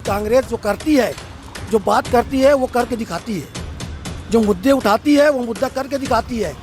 कांग्रेस जो करती है, जो बात करती है वो करके दिखाती है, जो मुद्दे उठाती है वो मुद्दा करके दिखाती है।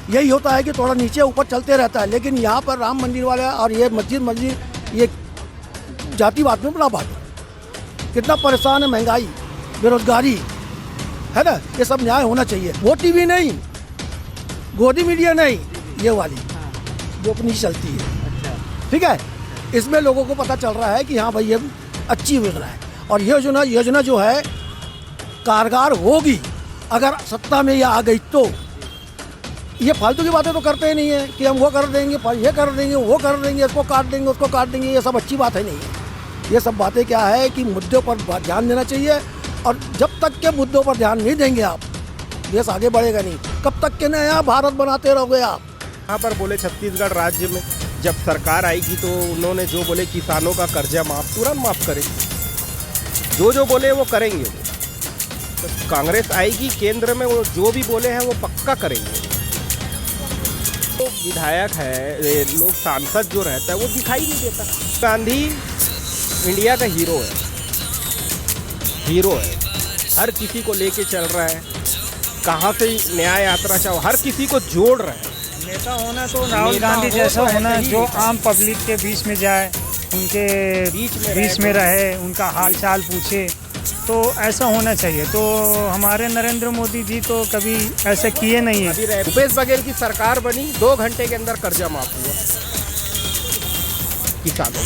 यही होता है कि थोड़ा नीचे ऊपर चलते रहता है। लेकिन यहाँ पर राम मंदिर वाला और ये मस्जिद ये जातिवाद में बड़ा बात कितना परेशान है, महंगाई, बेरोजगारी है ना, ये सब न्याय होना चाहिए। वो टीवी नहीं, गोदी मीडिया नहीं, ये वाली जो अपनी चलती है, ठीक है। इसमें लोगों को पता चल रहा है कि हाँ भाई ये अच्छी योजना है और ये योजना जो है कारगर होगी अगर सत्ता में ये आ गई तो। ये फालतू की बातें तो करते ही नहीं है कि हम वो कर देंगे, ये कर देंगे, वो कर देंगे, इसको काट देंगे, उसको काट देंगे, ये सब अच्छी बात है नहीं है। ये सब बातें क्या है कि मुद्दों पर ध्यान देना चाहिए और जब तक के मुद्दों पर ध्यान नहीं देंगे आप, देश आगे बढ़ेगा नहीं। कब तक के नया भारत बनाते रहोगे आप। यहाँ पर बोले छत्तीसगढ़ राज्य में जब सरकार आएगी तो उन्होंने जो बोले किसानों का कर्जा माफ, तुरंत माफ करें, जो बोले वो करेंगे। तो कांग्रेस आएगी केंद्र में, वो जो भी बोले हैं वो पक्का करेंगे। तो विधायक है, लोग सांसद जो रहता है वो दिखाई नहीं देता। गांधी इंडिया का हीरो है, हर किसी को लेके चल रहा है, कहाँ से न्याय यात्रा चाहो, हर किसी को जोड़ रहा है। नेता होना तो राहुल गांधी जैसा होना, जो आम पब्लिक के बीच में जाए, उनके बीच में रहे, उनका हाल चाल पूछे, तो ऐसा होना चाहिए। तो हमारे नरेंद्र मोदी जी तो कभी ऐसा किए नहीं है। भूपेश बघेल की सरकार बनी, 2 घंटे के अंदर कर्जा माफ हुआ किसानों।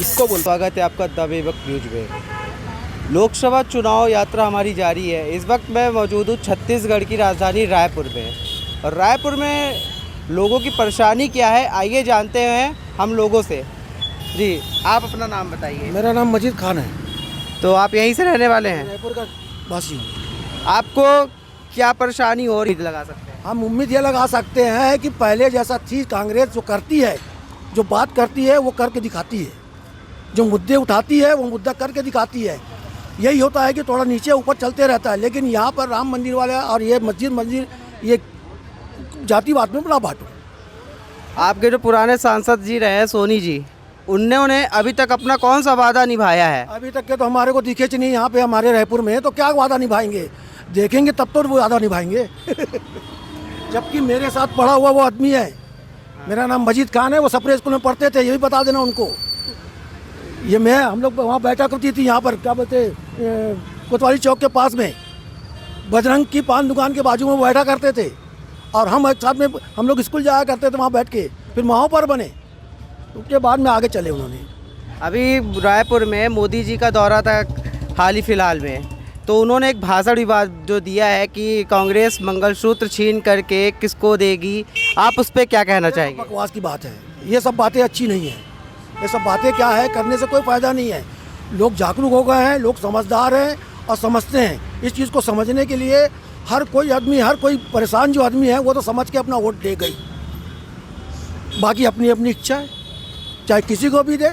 इसको बोल। स्वागत है आपका द वक्त न्यूज में। लोकसभा चुनाव यात्रा हमारी जारी है। इस वक्त मैं मौजूद हूँ छत्तीसगढ़ की राजधानी रायपुर में, और रायपुर में लोगों की परेशानी क्या है आइए जानते हैं हम लोगों से। जी, आप अपना नाम बताइए। मेरा नाम मजीद खान है। तो आप यहीं से रहने वाले हैं? रायपुर का वासी हूँ। आपको क्या परेशानी हो रही लगा सकते हैं? हम उम्मीद ये लगा सकते हैं कि पहले जैसा चीज़ कांग्रेस जो करती है, जो बात करती है वो करके दिखाती है, जो मुद्दे उठाती है वो मुद्दा करके दिखाती है। यही होता है कि थोड़ा नीचे ऊपर चलते रहता है। लेकिन यहाँ पर राम मंदिर वाला और ये मस्जिद ये जातिवाद में बड़ा बात। आपके जो पुराने सांसद जी रहे सोनी जी, उन्होंने अभी तक अपना कौन सा वादा निभाया है? अभी तक के तो हमारे को दिखे नहीं यहाँ पे हमारे रायपुर में, तो क्या वादा निभाएंगे? देखेंगे तब तो वो वादा निभाएंगे। जबकि मेरे साथ पढ़ा हुआ वो आदमी है, मेरा नाम मजीद खान है, वो सप्रे स्कूल में पढ़ते थे, ये भी बता देना उनको। ये मैं हम लोग वहाँ बैठा करती थी, यहाँ पर क्या बोलते कोतवाली चौक के पास में बजरंग की पान दुकान के बाजू में बैठा करते थे, और हम साथ में हम लोग स्कूल जाया करते थे वहाँ बैठ के। फिर वहाँ पर बने, उसके बाद में आगे चले उन्होंने। अभी रायपुर में मोदी जी का दौरा था हाल ही फिलहाल में, तो उन्होंने एक भाषण विवाद जो दिया है कि कांग्रेस मंगलसूत्र छीन करके किसको देगी, आप उस पर क्या कहना चाहेंगे? बकवास की बात है, ये सब बातें अच्छी नहीं है। ये सब बातें क्या है, करने से कोई फ़ायदा नहीं है। लोग जागरूक हो गए हैं, लोग समझदार हैं और समझते हैं। इस चीज़ को समझने के लिए हर कोई आदमी, हर कोई परेशान जो आदमी है वो तो समझ के अपना वोट दे गई। बाकी अपनी अपनी इच्छा है, चाहे किसी को भी दे,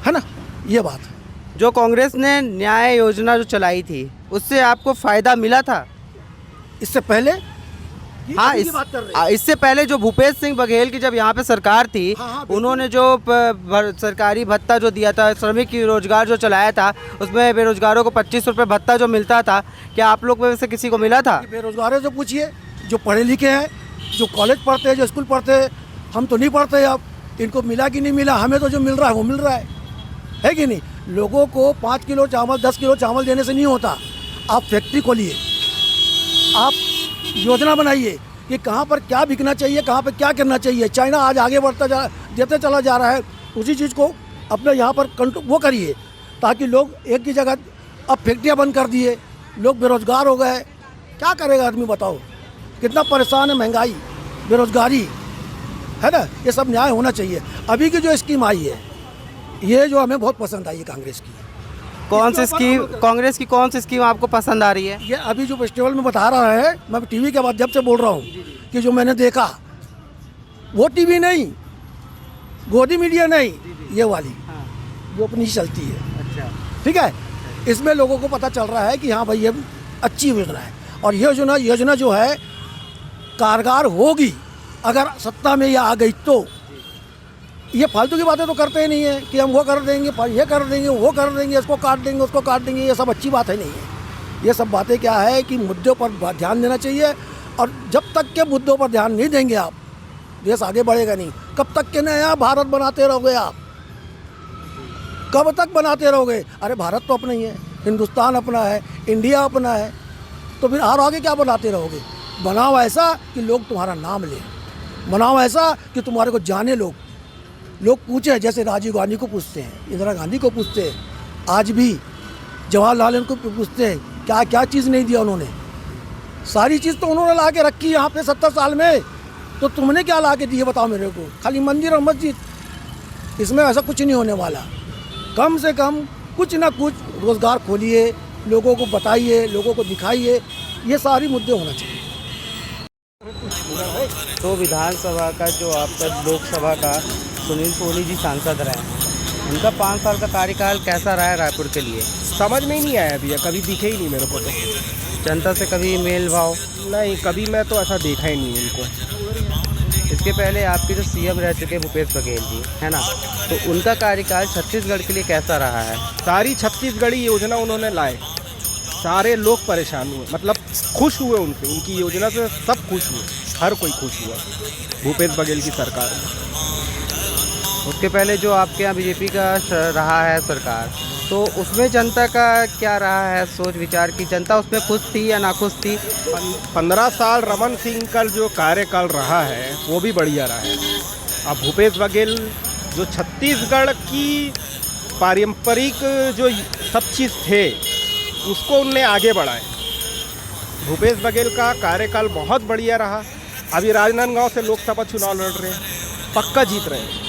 है ना, ये बात है। जो कांग्रेस ने न्याय योजना जो चलाई थी उससे आपको फ़ायदा मिला था? इससे पहले हाँ, इससे पहले जो भूपेश सिंह बघेल की जब यहाँ पे सरकार थी, हाँ, उन्होंने जो सरकारी भत्ता जो दिया था, श्रमिक रोजगार जो चलाया था, उसमें बेरोजगारों को 25 रुपये भत्ता जो मिलता था, क्या आप लोग में से किसी को मिला था? बेरोजगारों से पूछिए, जो पढ़े लिखे हैं, जो कॉलेज पढ़ते हैं, जो स्कूल पढ़ते हैं। हम तो नहीं पढ़ते, अब इनको मिला कि नहीं मिला, हमें तो जो मिल रहा है वो मिल रहा है कि नहीं। लोगों को 5 किलो चावल, 10 किलो चावल देने से नहीं होता। आप फैक्ट्री खोलिए, आप योजना बनाइए कि कहाँ पर क्या बिकना चाहिए, कहाँ पर क्या करना चाहिए। चाइना आज आगे बढ़ता देते चला जा रहा है, उसी चीज़ को अपने यहाँ पर वो करिए, ताकि लोग एक की जगह, अब फैक्ट्रियाँ बंद कर दिए, लोग बेरोजगार हो गए, क्या करेगा आदमी बताओ। कितना परेशान है, महंगाई, बेरोजगारी है ना, ये सब न्याय होना चाहिए। अभी की जो स्कीम आई है, ये जो हमें बहुत पसंद आई है कांग्रेस की। कौन सी स्कीम, कांग्रेस की कौन सी स्कीम आपको पसंद आ रही है? ये अभी जो फेस्टिवल में बता रहा है, मैं टीवी के माध्यम से बोल रहा हूँ कि जो मैंने देखा, वो टीवी नहीं, गोदी मीडिया नहीं, ये वाली जो अपनी चलती है, ठीक है। इसमें लोगों को पता चल रहा है कि हाँ भाई ये अच्छी योजना है और ये योजना जो है कारगर होगी अगर सत्ता में ये आ गई तो। ये फालतू की बातें तो करते ही नहीं है कि हम वो कर देंगे, ये कर देंगे, वो कर देंगे, इसको काट देंगे, उसको काट देंगे। ये सब अच्छी बात है नहीं है। ये सब बातें क्या है कि मुद्दों पर ध्यान देना चाहिए, और जब तक के मुद्दों पर ध्यान नहीं देंगे आप, देश आगे बढ़ेगा नहीं। कब तक के नया भारत बनाते रहोगे आप? कब तक बनाते रहोगे? अरे भारत तो अपना ही है, हिंदुस्तान अपना है, इंडिया अपना है, तो फिर और आगे क्या बनाते रहोगे? बनाओ ऐसा कि लोग तुम्हारा नाम लें, बनाओ ऐसा कि तुम्हारे को जाने लोग पूछे, जैसे राजीव गांधी को पूछते हैं, इंदिरा गांधी को पूछते हैं, आज भी जवाहरलाल नेहरू को पूछते हैं, क्या क्या चीज़ नहीं दिया उन्होंने। सारी चीज़ तो उन्होंने ला के रखी यहाँ पे 70 साल में, तो तुमने क्या ला के दिए बताओ मेरे को? खाली मंदिर और मस्जिद, इसमें ऐसा कुछ नहीं होने वाला। कम से कम कुछ ना कुछ रोज़गार खोलिए, लोगों को बताइए, लोगों को दिखाइए, ये सारी मुद्दे होना चाहिए। तो विधानसभा का जो आपका लोकसभा का सुनील सोनी जी सांसद रहे हैं, उनका 5 साल का कार्यकाल कैसा रहा है रायपुर के लिए? समझ में ही नहीं आया भैया, कभी दिखे ही नहीं मेरे को तो। जनता से कभी मेल भाव? नहीं, कभी मैं तो ऐसा देखा ही नहीं उनको। इसके पहले आपके जो सीएम रह चुके भूपेश बघेल जी है ना, तो उनका कार्यकाल छत्तीसगढ़ के लिए कैसा रहा है? सारी छत्तीसगढ़ी योजना उन्होंने लाए, सारे लोग परेशान हुए, मतलब खुश हुए उनसे, उनकी योजना से सब खुश हुए, हर कोई खुश हुआ भूपेश बघेल की सरकार में। उसके पहले जो आपके यहाँ बीजेपी का रहा है सरकार, तो उसमें जनता का क्या रहा है सोच विचार की? जनता उसमें खुश थी या नाखुश थी? 15 साल रमन सिंह का जो कार्यकाल रहा है वो भी बढ़िया रहा है। अब भूपेश बघेल जो छत्तीसगढ़ की पारंपरिक जो सब चीज़ थे उसको उनने आगे बढ़ाए। भूपेश बघेल का कार्यकाल बहुत बढ़िया रहा। अभी राजनांदगांव से लोकसभा चुनाव लड़ रहे हैं, पक्का जीत रहे हैं।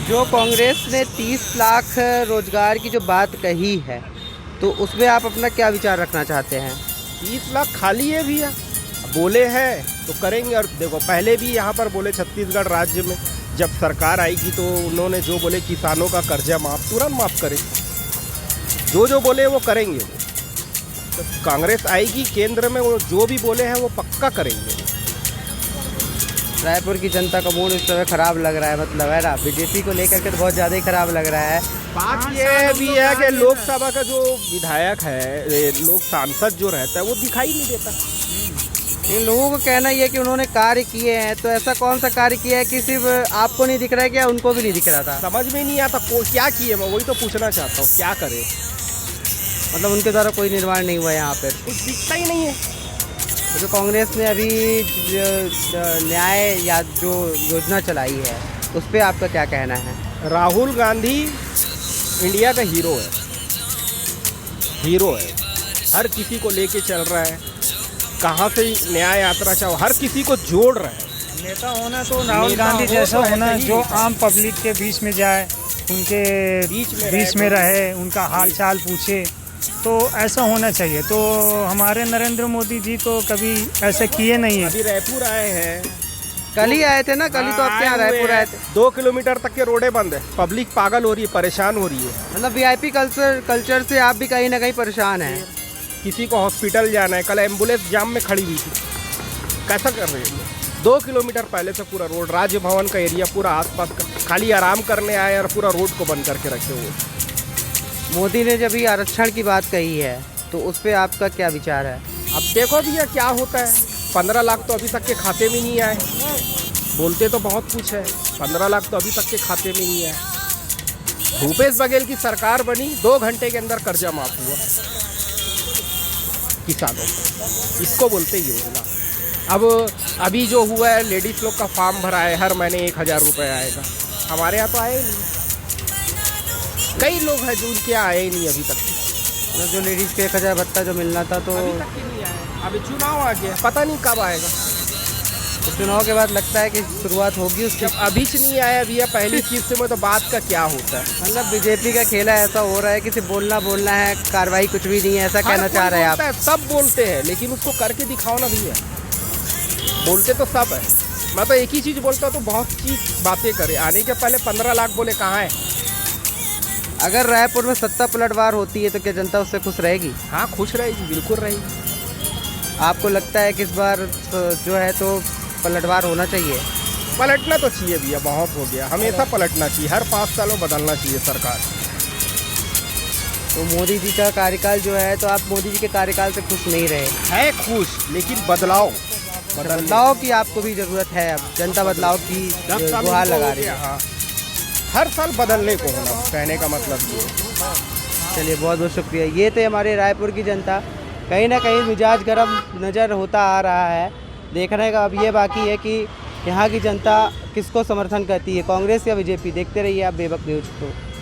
जो कांग्रेस ने 30 लाख रोजगार की जो बात कही है, तो उसमें आप अपना क्या विचार रखना चाहते हैं? 30 लाख खाली है भैया, बोले हैं तो करेंगे। और देखो, पहले भी यहाँ पर बोले छत्तीसगढ़ राज्य में जब सरकार आएगी तो उन्होंने जो बोले किसानों का कर्जा माफ़, तुरंत माफ़ करें। जो बोले वो करेंगे। वो तो कांग्रेस आएगी केंद्र में, वो जो भी बोले हैं वो पक्का करेंगे। रायपुर की जनता का मूड इस समय ख़राब लग रहा है, मतलब है ना, बीजेपी को लेकर के तो बहुत ज़्यादा ही ख़राब लग रहा है। बात ये भी है कि लोकसभा का जो विधायक है, लोग सांसद जो रहता है वो दिखाई नहीं देता। इन लोगों को कहना ये है कि उन्होंने कार्य किए हैं, तो ऐसा कौन सा कार्य किया है कि सिर्फ आपको नहीं दिख रहा है, क्या उनको भी नहीं दिख रहा था? समझ में नहीं आता क्या किए, मैं वही तो पूछना चाहता हूँ, क्या करे? मतलब उनके द्वारा कोई निर्माण नहीं हुआ यहाँ पर, कुछ दिखता ही नहीं है। तो कांग्रेस ने अभी न्याय या जो योजना चलाई है उस पर आपका क्या कहना है? राहुल गांधी इंडिया का हीरो है, हर किसी को लेके चल रहा है। कहाँ से न्याय यात्रा चाहो, हर किसी को जोड़ रहा है। नेता होना तो राहुल गांधी जैसा होना, जो आम पब्लिक के बीच में जाए, उनके बीच में रहे, उनका हाल चाल पूछे, तो ऐसा होना चाहिए। तो हमारे नरेंद्र मोदी जी तो कभी ऐसा किए नहीं है। अभी रायपुर आए हैं, कल ही आए थे ना, कल ही तो आपके यहाँ रायपुर आए थे। 2 किलोमीटर तक के रोडें बंद है, पब्लिक पागल हो रही है, परेशान हो रही है। मतलब वीआईपी कल्चर से आप भी कहीं ना कहीं परेशान हैं। किसी को हॉस्पिटल जाना है, कल एम्बुलेंस जाम में खड़ी हुई थी, कैसा कर रहे हैं? 2 किलोमीटर पहले से पूरा रोड, राजभवन का एरिया पूरा आसपास का, खाली आराम करने आए और पूरा रोड को बंद करके रखे हुए। मोदी ने जब ये आरक्षण की बात कही है तो उस पर आपका क्या विचार है? अब देखो भैया क्या होता है। 15 लाख तो अभी तक के खाते में नहीं आए, बोलते तो बहुत कुछ है, 15 लाख तो अभी तक के खाते में नहीं आए। भूपेश बघेल की सरकार बनी, 2 घंटे के अंदर कर्जा माफ हुआ किसानों को, इसको बोलते योजना। अब अभी जो हुआ है, लेडीज लोग का फॉर्म भरा है, हर महीने 1000 रुपये आएगा। हमारे यहाँ तो आए नहीं, कई लोग हैं जो उनके यहाँ आए ही नहीं अभी तक। मतलब जो लेडीज़ के 1000 भत्ता जो मिलना था तो अभी तक नहीं आया। अभी चुनाव आ गया, पता नहीं कब आएगा। तो चुनाव के बाद लगता है कि शुरुआत होगी उसकी। जब अभी से नहीं आया भैया पहली चीज़ से, में तो बात का क्या होता है? मतलब बीजेपी का खेला ऐसा हो रहा है कि सिर्फ बोलना है, कार्रवाई कुछ भी नहीं है, ऐसा कहना चाह रहे हैं आप? सब बोलते हैं लेकिन उसको करके दिखाओ ना भैया। बोलते तो सब है, मैं तो एक ही चीज़ बोलता हूँ तो बहुत चीज़ बातें करे। आने के पहले 15 लाख बोले, कहाँ है? अगर रायपुर में सत्ता पलटवार होती है तो क्या जनता उससे खुश रहेगी? हाँ, खुश रहेगी, बिल्कुल रहेगी। आपको लगता है कि इस बार जो है तो पलटवार होना चाहिए? पलटना तो चाहिए भैया, बहुत हो गया, हमेशा पलटना चाहिए, हर 5 सालों बदलना चाहिए सरकार। तो मोदी जी का कार्यकाल जो है, तो आप मोदी जी के कार्यकाल से खुश नहीं रहे? है खुश, लेकिन बदलाव बदलाव की आपको भी ज़रूरत है, अब जनता बदलाव की गुहार लगा रही है। हाँ, हर साल बदलने को होना, कहने का मतलब ये है। चलिए बहुत बहुत शुक्रिया। ये थे हमारे रायपुर की जनता। कहीं ना कहीं मिजाज गर्म नज़र होता आ रहा है। देखने का अब ये बाकी है कि यहाँ की जनता किसको समर्थन करती है, कांग्रेस या बीजेपी। देखते रहिए आप बेबक न्यूज़ को।